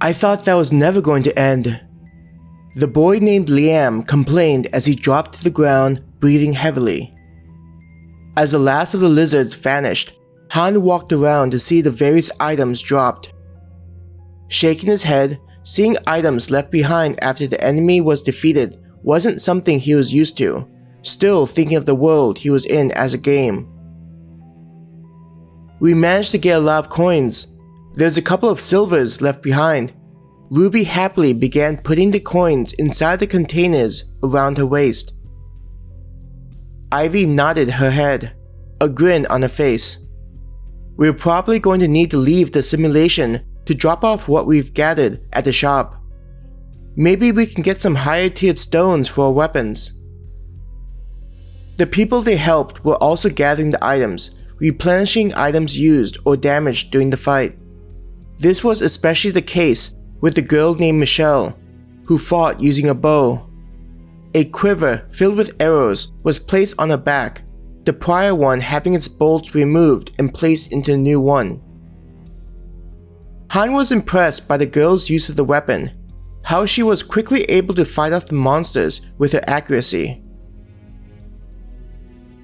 I thought that was never going to end. The boy named Liam complained as he dropped to the ground, breathing heavily. As the last of the lizards vanished, Han walked around to see the various items dropped. Shaking his head, seeing items left behind after the enemy was defeated wasn't something he was used to, still thinking of the world he was in as a game. We managed to get a lot of coins. There's a couple of silvers left behind. Ruby happily began putting the coins inside the containers around her waist. Ivy nodded her head, a grin on her face. We're probably going to need to leave the simulation to drop off what we've gathered at the shop. Maybe we can get some higher tiered stones for our weapons. The people they helped were also gathering the items, replenishing items used or damaged during the fight. This was especially the case with the girl named Michelle, who fought using a bow. A quiver filled with arrows was placed on her back, the prior one having its bolts removed and placed into a new one. Han was impressed by the girl's use of the weapon, how she was quickly able to fight off the monsters with her accuracy.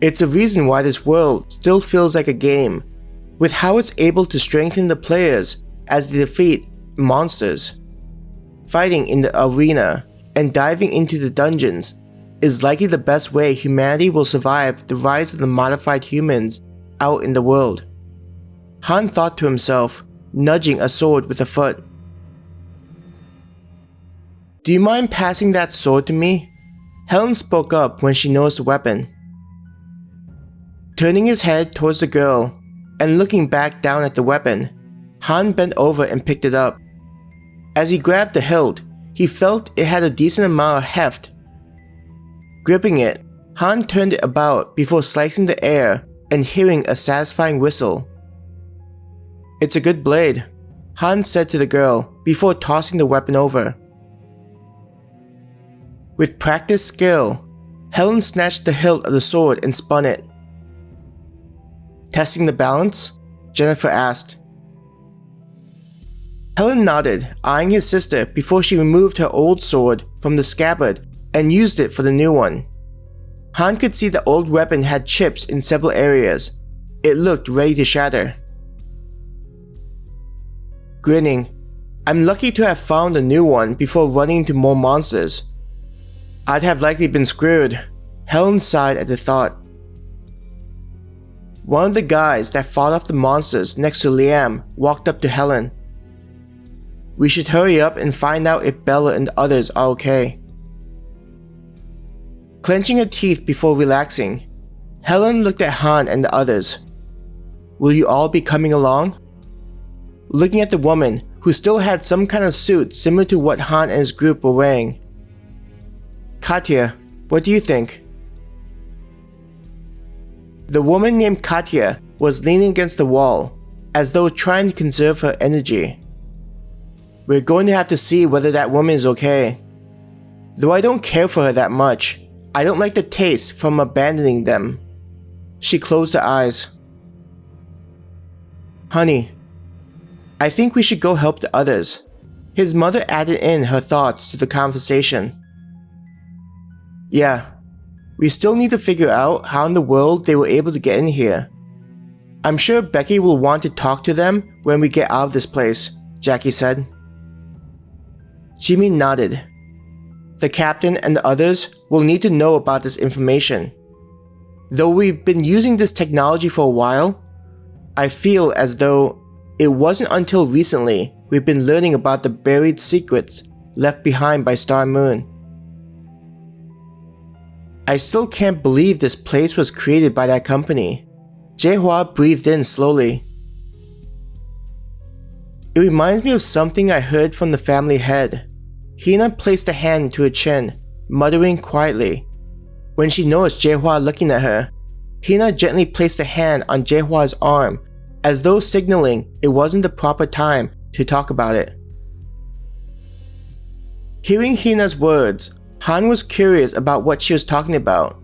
It's a reason why this world still feels like a game, with how it's able to strengthen the players as they defeat monsters. Fighting in the arena and diving into the dungeons is likely the best way humanity will survive the rise of the modified humans out in the world. Han thought to himself, nudging a sword with a foot. Do you mind passing that sword to me? Helen spoke up when she noticed the weapon. Turning his head towards the girl and looking back down at the weapon, Han bent over and picked it up. As he grabbed the hilt, he felt it had a decent amount of heft. Gripping it, Han turned it about before slicing the air and hearing a satisfying whistle. It's a good blade, Han said to the girl before tossing the weapon over. With practiced skill, Helen snatched the hilt of the sword and spun it. Testing the balance? Jennifer asked. Helen nodded, eyeing his sister before she removed her old sword from the scabbard and used it for the new one. Han could see the old weapon had chips in several areas. It looked ready to shatter. Grinning, I'm lucky to have found a new one before running into more monsters. I'd have likely been screwed. Helen sighed at the thought. One of the guys that fought off the monsters next to Liam walked up to Helen. We should hurry up and find out if Bella and the others are okay. Clenching her teeth before relaxing, Helen looked at Han and the others. Will you all be coming along? Looking at the woman, who still had some kind of suit similar to what Han and his group were wearing. Katya, what do you think? The woman named Katya was leaning against the wall, as though trying to conserve her energy. We're going to have to see whether that woman is okay. Though I don't care for her that much, I don't like the taste from abandoning them. She closed her eyes. Honey, I think we should go help the others. His mother added in her thoughts to the conversation. Yeah, we still need to figure out how in the world they were able to get in here. I'm sure Becky will want to talk to them when we get out of this place, Jackie said. Jimmy nodded. The captain and the others will need to know about this information. Though we've been using this technology for a while, I feel as though it wasn't until recently we've been learning about the buried secrets left behind by Star Moon. I still can't believe this place was created by that company. Jaehua breathed in slowly. It reminds me of something I heard from the family head. Hina placed a hand to her chin, muttering quietly. When she noticed Jaehua looking at her, Hina gently placed a hand on Jaehua's arm, as though signaling it wasn't the proper time to talk about it. Hearing Hina's words, Han was curious about what she was talking about.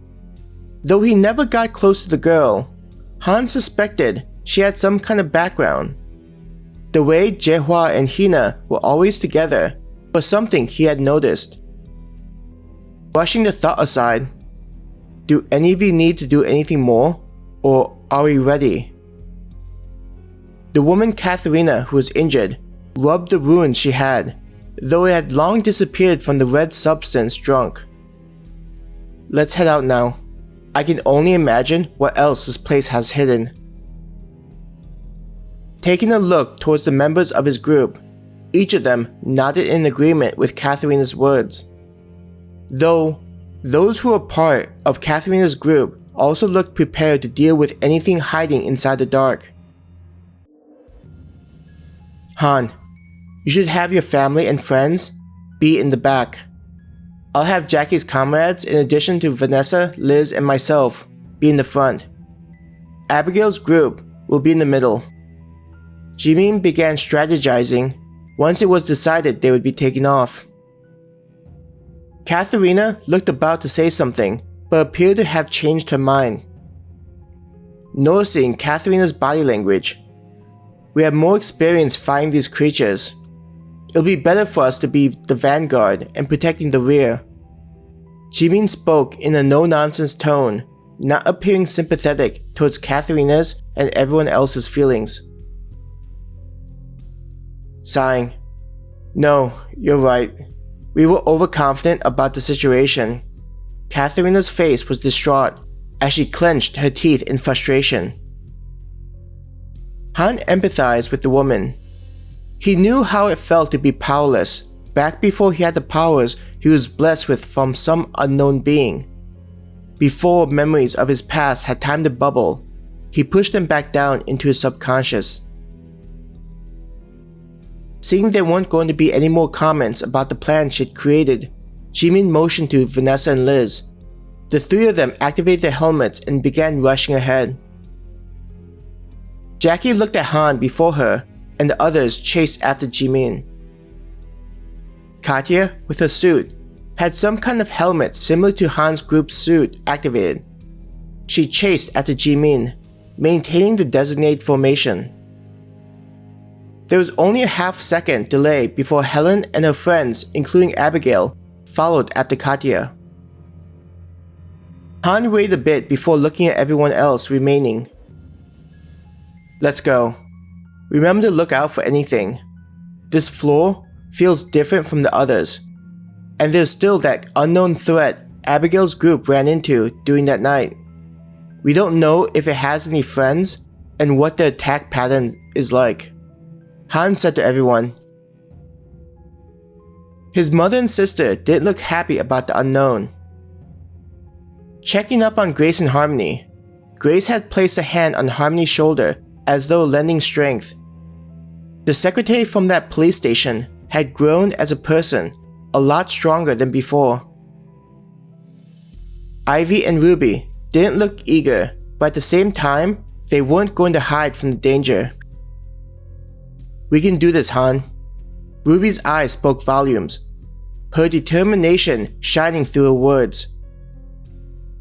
Though he never got close to the girl, Han suspected she had some kind of background. The way Jehua and Hina were always together was something he had noticed. Brushing the thought aside, do any of you need to do anything more, or are we ready? The woman Katharina, who was injured, rubbed the wound she had, though it had long disappeared from the red substance drunk. Let's head out now. I can only imagine what else this place has hidden. Taking a look towards the members of his group, each of them nodded in agreement with Katharina's words. Though, those who were part of Katharina's group also looked prepared to deal with anything hiding inside the dark. Han, you should have your family and friends be in the back. I'll have Jackie's comrades, in addition to Vanessa, Liz, and myself, be in the front. Abigail's group will be in the middle. Jimin began strategizing once it was decided they would be taken off. Katharina looked about to say something, but appeared to have changed her mind. Noticing Katharina's body language, we have more experience fighting these creatures. It'll be better for us to be the vanguard and protecting the rear. Jimin spoke in a no-nonsense tone, not appearing sympathetic towards Katharina's and everyone else's feelings. Sighing, no, you're right. We were overconfident about the situation. Katharina's face was distraught as she clenched her teeth in frustration. Han empathized with the woman. He knew how it felt to be powerless, back before he had the powers he was blessed with from some unknown being. Before memories of his past had time to bubble, he pushed them back down into his subconscious. Seeing there weren't going to be any more comments about the plan she'd created, Jimin motioned to Vanessa and Liz. The three of them activated their helmets and began rushing ahead. Jackie looked at Han before her, and the others chased after Jimin. Katya, with her suit, had some kind of helmet similar to Han's group's suit activated. She chased after Jimin, maintaining the designated formation. There was only a half-second delay before Helen and her friends, including Abigail, followed after Katya. Han waited a bit before looking at everyone else remaining. Let's go. Remember to look out for anything. This floor feels different from the others, and there's still that unknown threat Abigail's group ran into during that night. We don't know if it has any friends and what the attack pattern is like. Han said to everyone. His mother and sister didn't look happy about the unknown. Checking up on Grace and Harmony, Grace had placed a hand on Harmony's shoulder as though lending strength. The secretary from that police station had grown as a person, a lot stronger than before. Ivy and Ruby didn't look eager, but at the same time, they weren't going to hide from the danger. We can do this, Han. Ruby's eyes spoke volumes, her determination shining through her words.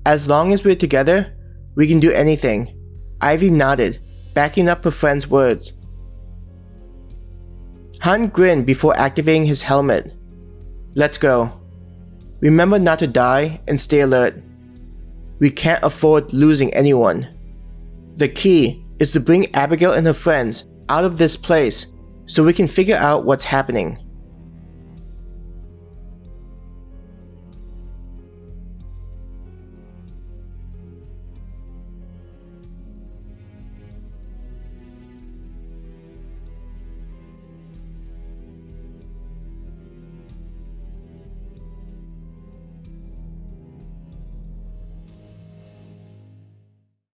As long as we're together, we can do anything. Ivy nodded, backing up her friend's words. Han grinned before activating his helmet. Let's go. Remember not to die and stay alert. We can't afford losing anyone. The key is to bring Abigail and her friends out of this place so we can figure out what's happening.